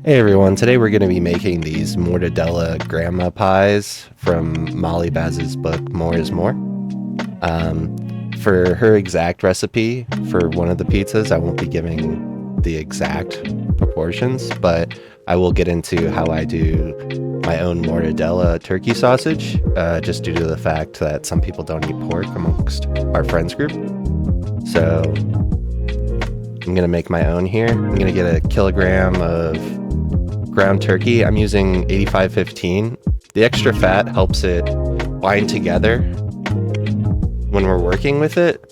Hey everyone, today we're going to be making these Mortadella grandma pies from Molly Baz's book More is More. For her exact recipe for one of the pizzas, I won't be giving the exact proportions, but I will get into how I do my own Mortadella turkey sausage, just due to the fact that some people don't eat pork amongst our friends group. So I'm going to make my own here. I'm going to get a kilogram of ground turkey. I'm using 8515. The extra fat helps it bind together when we're working with it.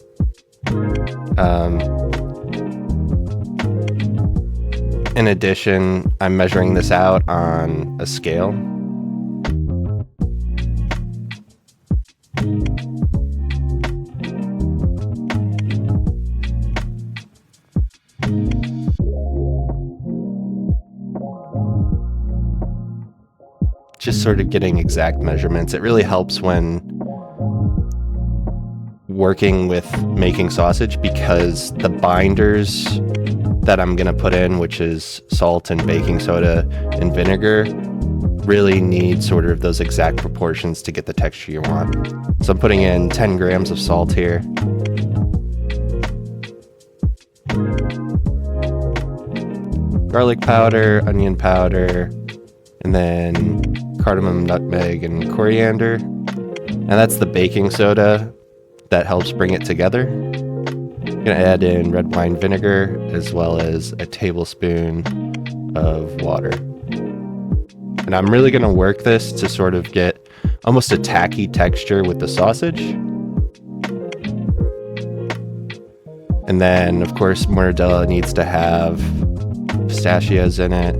In addition, I'm measuring this out on a scale. Just sort of getting exact measurements. It really helps when working with making sausage because the binders that I'm going to put in, which is salt and baking soda and vinegar, really need sort of those exact proportions to get the texture you want. So I'm putting in 10 grams of salt here. Garlic powder, onion powder, and then cardamom, nutmeg, and coriander. And that's the baking soda that helps bring it together. I'm gonna add in red wine vinegar as well as a tablespoon of water. And I'm really gonna work this to sort of get almost a tacky texture with the sausage. And then, of course, mortadella needs to have pistachios in it.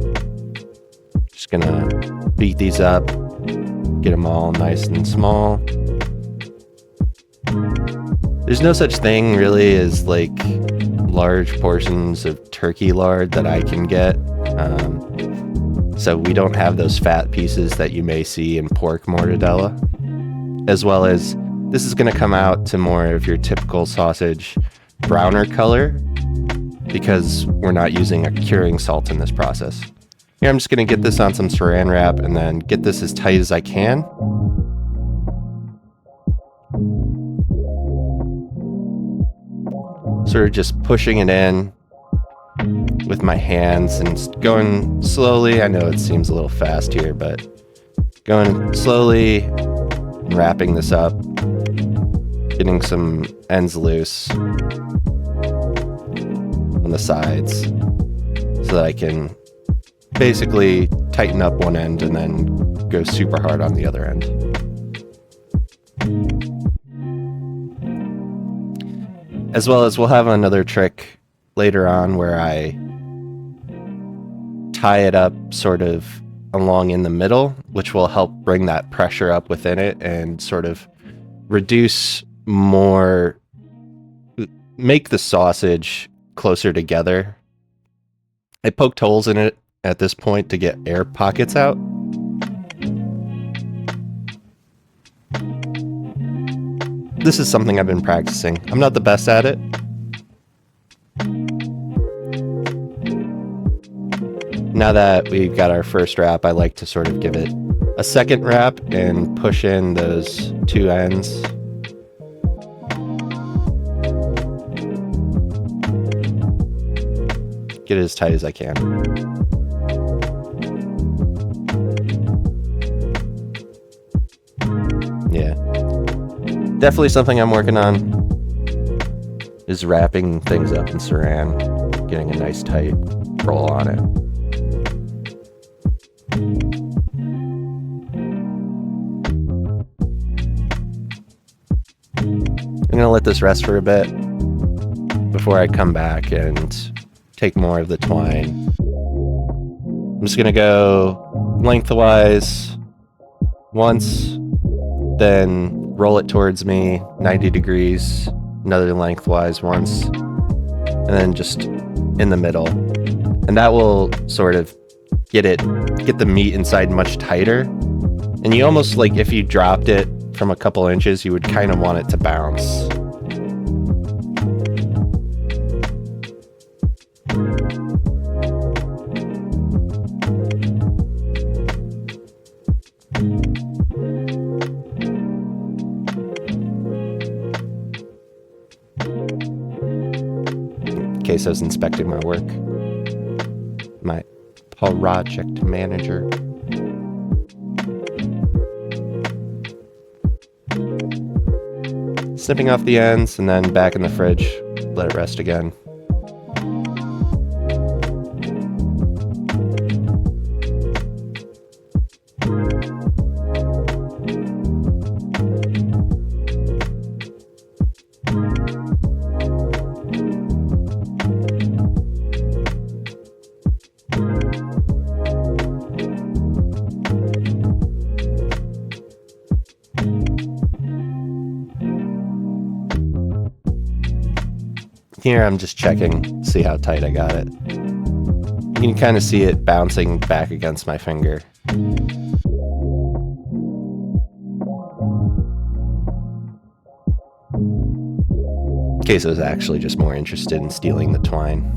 Just gonna beat these up, get them all nice and small. There's no such thing really as like large portions of turkey lard that I can get. So we don't have those fat pieces that you may see in pork mortadella. As well as this is going to come out to more of your typical sausage browner color because we're not using a curing salt in this process. Here I'm just going to get this on some saran wrap and then get this as tight as I can. Sort of just pushing it in with my hands and going slowly. I know it seems a little fast here, but going slowly, wrapping this up, getting some ends loose on the sides so that I can basically tighten up one end and then go super hard on the other end. As well as we'll have another trick later on where I tie it up sort of along in the middle, which will help bring that pressure up within it and sort of make the sausage closer together. I poked holes in it at this point to get air pockets out. This is something I've been practicing. I'm not the best at it. Now that we've got our first wrap, I like to sort of give it a second wrap and push in those two ends. Get it as tight as I can. Yeah. Definitely something I'm working on is wrapping things up in saran, getting a nice tight roll on it. I'm gonna let this rest for a bit before I come back and take more of the twine. I'm just gonna go lengthwise once, then roll it towards me 90 degrees, another lengthwise once, and then just in the middle. And that will sort of get the meat inside much tighter. And you almost, like, if you dropped it from a couple inches, you would kind of want it to bounce. I was inspecting my work. My project manager. Snipping off the ends and then back in the fridge. Let it rest again. Here I'm just checking, see how tight I got it. You can kind of see it bouncing back against my finger. Queso is actually just more interested in stealing the twine.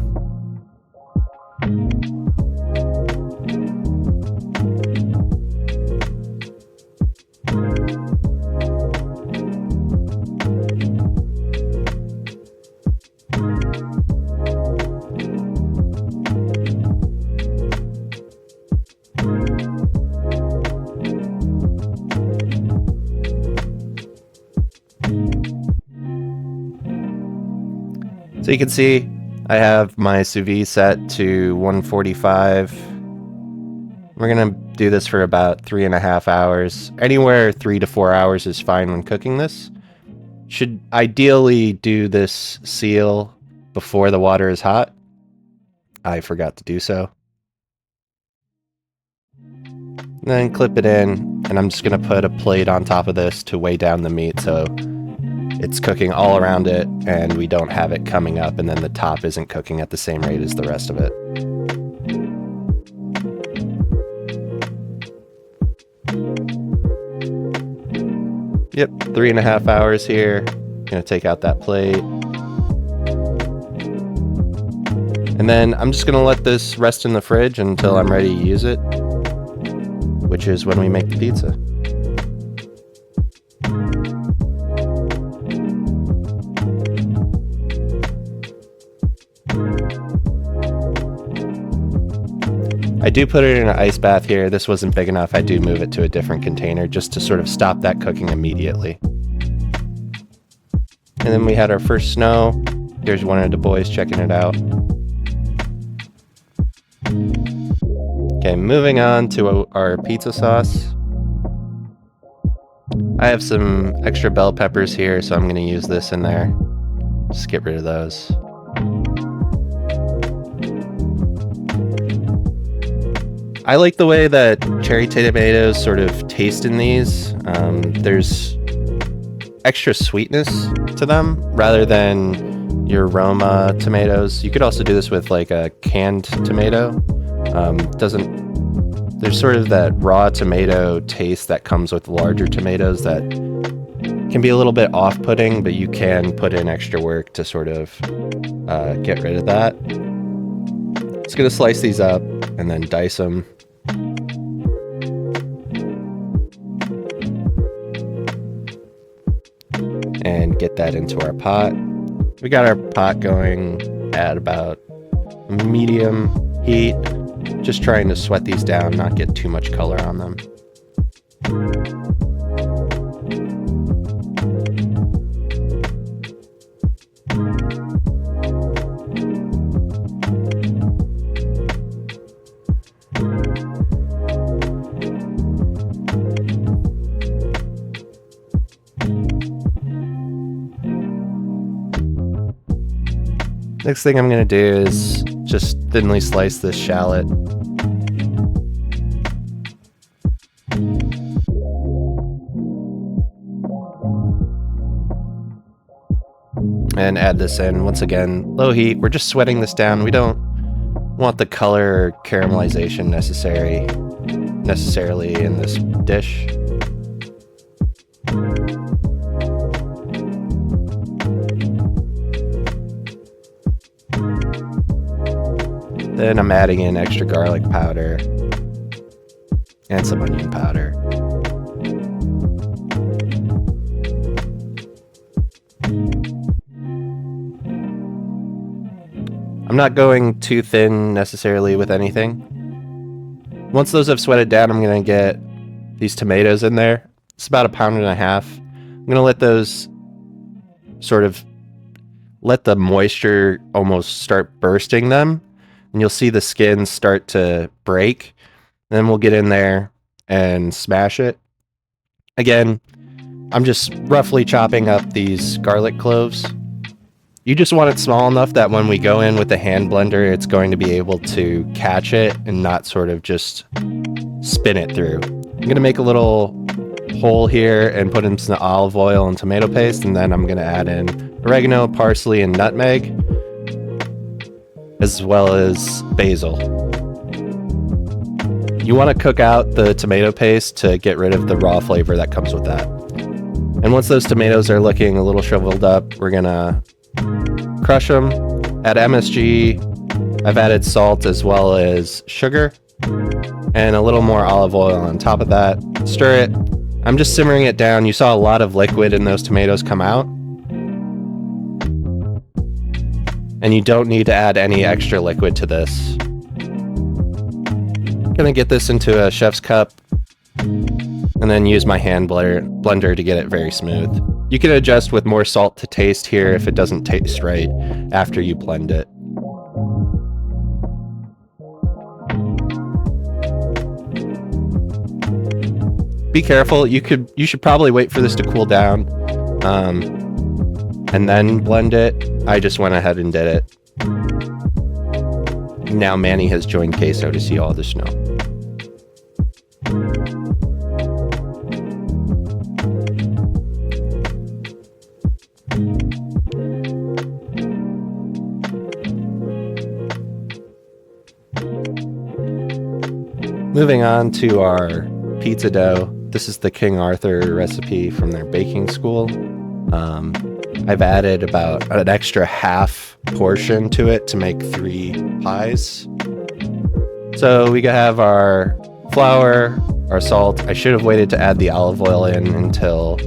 So you can see I have my sous vide set to 145. We're gonna do this for about 3.5 hours. Anywhere 3 to 4 hours is fine when cooking this. Should ideally do this seal before the water is hot. I forgot to do so. And then clip it in, and I'm just gonna put a plate on top of this to weigh down the meat so it's cooking all around it and we don't have it coming up and then the top isn't cooking at the same rate as the rest of it. Yep, 3.5 hours here. Gonna take out that plate. And then I'm just gonna let this rest in the fridge until I'm ready to use it, which is when we make the pizza. I do put it in an ice bath here. This wasn't big enough. I do move it to a different container just to sort of stop that cooking immediately. And then we had our first snow. Here's one of the boys checking it out. Okay, moving on to our pizza sauce. I have some extra bell peppers here, so I'm going to use this in there. Just get rid of those. I like the way that cherry tomatoes sort of taste in these. There's extra sweetness to them rather than your Roma tomatoes. You could also do this with like a canned tomato. There's sort of that raw tomato taste that comes with larger tomatoes that can be a little bit off-putting, but you can put in extra work to sort of get rid of that. Just gonna slice these up and then dice them. And get that into our pot. We got our pot going at about medium heat. Just trying to sweat these down, not get too much color on them. Next thing I'm going to do is just thinly slice this shallot. And add this in. Once again, low heat. We're just sweating this down. We don't want the color or caramelization necessarily in this dish. Then I'm adding in extra garlic powder and some onion powder. I'm not going too thin necessarily with anything. Once those have sweated down, I'm going to get these tomatoes in there. It's about 1.5 pounds. I'm going to let those sort of let the moisture almost start bursting them, and you'll see the skins start to break. Then we'll get in there and smash it. Again, I'm just roughly chopping up these garlic cloves. You just want it small enough that when we go in with the hand blender, it's going to be able to catch it and not sort of just spin it through. I'm going to make a little hole here and put in some olive oil and tomato paste, and then I'm going to add in oregano, parsley, and nutmeg, as well as basil. You want to cook out the tomato paste to get rid of the raw flavor that comes with that. And once those tomatoes are looking a little shriveled up, we're going to crush them, add MSG. I've added salt as well as sugar and a little more olive oil on top of that. Stir it. I'm just simmering it down. You saw a lot of liquid in those tomatoes come out. And you don't need to add any extra liquid to this. I'm gonna get this into a chef's cup and then use my hand blender to get it very smooth. You can adjust with more salt to taste here if it doesn't taste right after you blend it. Be careful, you should probably wait for this to cool down and then blend it. I just went ahead and did it. Now Manny has joined Queso to see all the snow. Moving on to our pizza dough. This is the King Arthur recipe from their baking school. I've added about an extra half portion to it to make 3 pies. So we have our flour, our salt. I should have waited to add the olive oil in until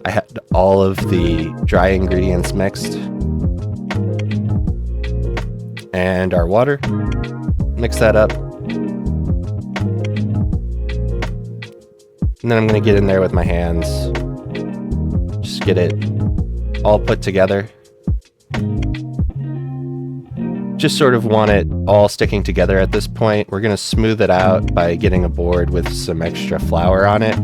I had all of the dry ingredients mixed. And our water. Mix that up. And then I'm going to get in there with my hands. Just get it all put together. Just sort of want it all sticking together at this point. We're going to smooth it out by getting a board with some extra flour on it.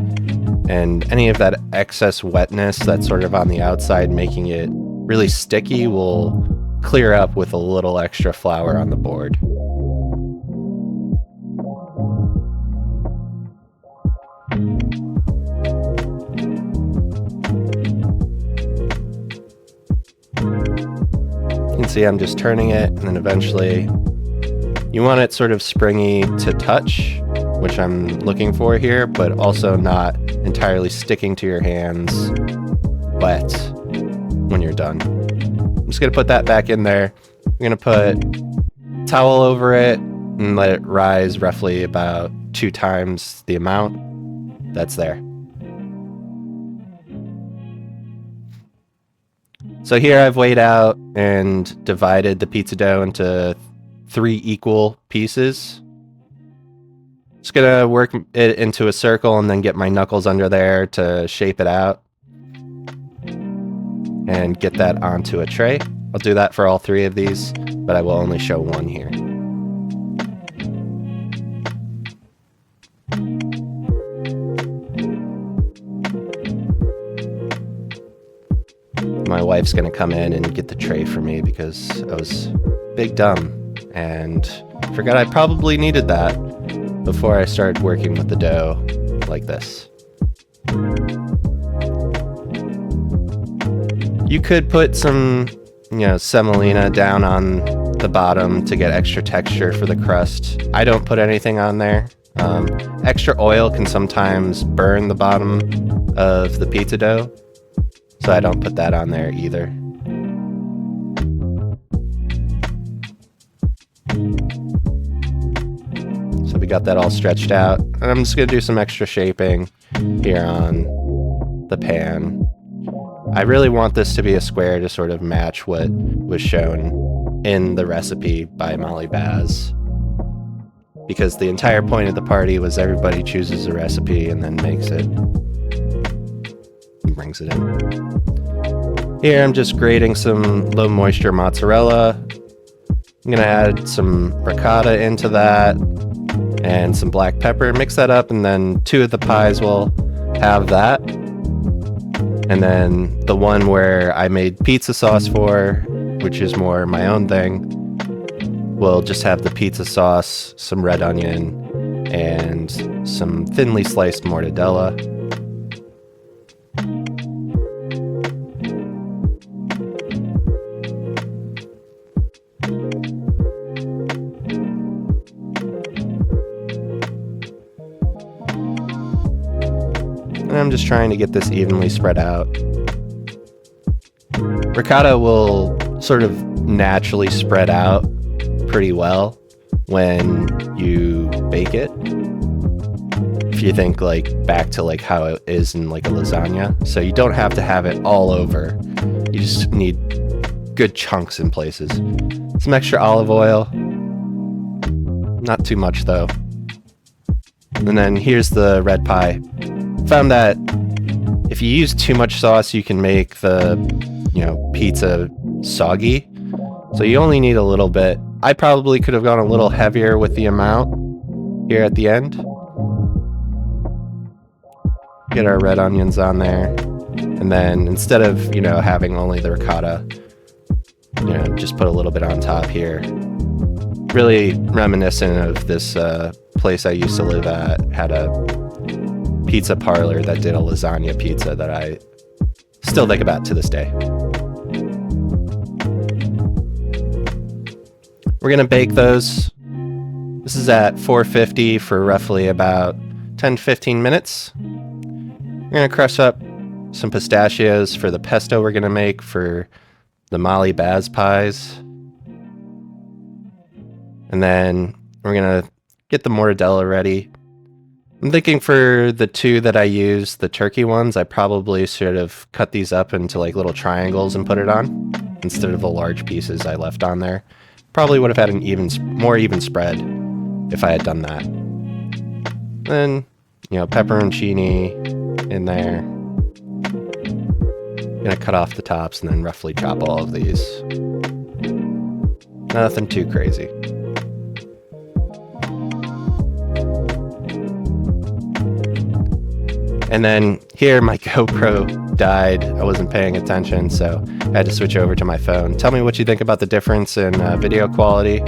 And any of that excess wetness that's sort of on the outside making it really sticky will clear up with a little extra flour on the board. You can see I'm just turning it, and then eventually you want it sort of springy to touch, which I'm looking for here, but also not entirely sticking to your hands wet when you're done. I'm just going to put that back in there. I'm going to put a towel over it and let it rise roughly about 2 times the amount that's there. So here I've weighed out and divided the pizza dough into 3 equal pieces. Just gonna work it into a circle and then get my knuckles under there to shape it out and get that onto a tray. I'll do that for all 3 of these, but I will only show 1 here. My wife's gonna come in and get the tray for me because I was big dumb and forgot I probably needed that before I started working with the dough like this. You could put some, semolina down on the bottom to get extra texture for the crust. I don't put anything on there. Extra oil can sometimes burn the bottom of the pizza dough, so I don't put that on there either. So we got that all stretched out, and I'm just gonna do some extra shaping here on the pan. I really want this to be a square to sort of match what was shown in the recipe by Molly Baz, because the entire point of the party was everybody chooses a recipe and then makes it and brings it in. Here I'm just grating some low moisture mozzarella. I'm gonna add some ricotta into that and some black pepper, mix that up, and then 2 of the pies will have that. And then the one where I made pizza sauce for, which is more my own thing, will just have the pizza sauce, some red onion, and some thinly sliced mortadella. And I'm just trying to get this evenly spread out. Ricotta will sort of naturally spread out pretty well when you bake it. If you think like back to like how it is in like a lasagna. So you don't have to have it all over. You just need good chunks in places. Some extra olive oil. Not too much though. And then here's the red pie. Found that if you use too much sauce, you can make the, pizza soggy. So you only need a little bit. I probably could have gone a little heavier with the amount here at the end. Get our red onions on there. And then instead of, having only the ricotta, just put a little bit on top here. Really reminiscent of this place I used to live at. Had a pizza parlor that did a lasagna pizza that I still think about to this day. We're gonna bake those. This is at 450 for roughly about 10-15 minutes. We're gonna crush up some pistachios for the pesto we're gonna make for the Molly Baz pies. And then we're gonna get the mortadella ready. I'm thinking for the 2 that I use, the turkey ones, I probably should have cut these up into like little triangles and put it on instead of the large pieces I left on there. Probably would have had an more even spread if I had done that. Then, pepperoncini in there. Gonna cut off the tops and then roughly chop all of these. Nothing too crazy. And then here my GoPro died. I wasn't paying attention, so I had to switch over to my phone. Tell me what you think about the difference in video quality.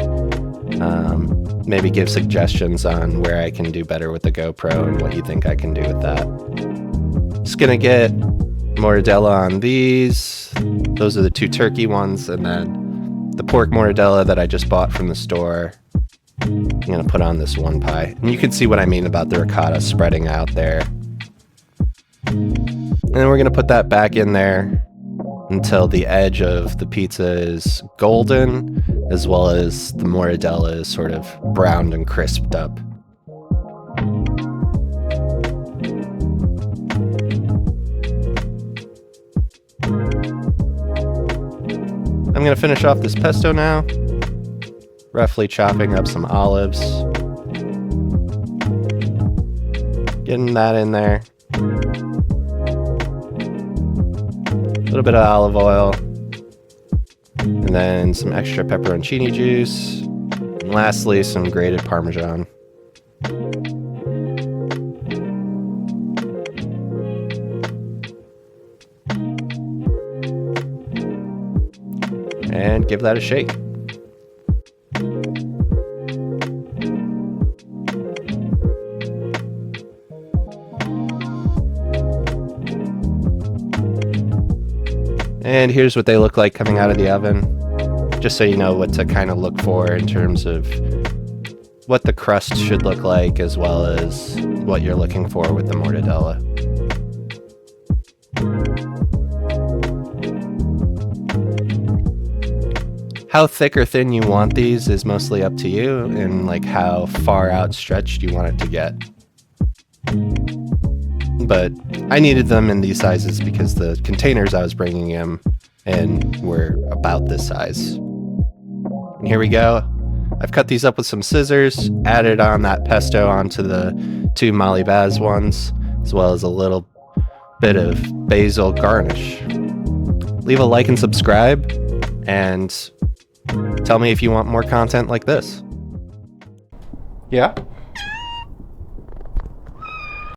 Maybe give suggestions on where I can do better with the GoPro and what you think I can do with that. Just gonna get mortadella on these. Those are the 2 turkey ones, and then the pork mortadella that I just bought from the store. I'm gonna put on this one pie. And you can see what I mean about the ricotta spreading out there. And then we're going to put that back in there until the edge of the pizza is golden, as well as the mortadella is sort of browned and crisped up. I'm going to finish off this pesto now, roughly chopping up some olives, getting that in there. A little bit of olive oil, and then some extra pepperoncini juice, and lastly some grated Parmesan. And give that a shake. And here's what they look like coming out of the oven, just so you know what to kind of look for in terms of what the crust should look like, as well as what you're looking for with the mortadella. How thick or thin you want these is mostly up to you, and like how far outstretched you want it to get. But I needed them in these sizes because the containers I was bringing them in were about this size. Here we go. I've cut these up with some scissors, added on that pesto onto the 2 Malibaz ones, as well as a little bit of basil garnish. Leave a like and subscribe, and tell me if you want more content like this. Yeah?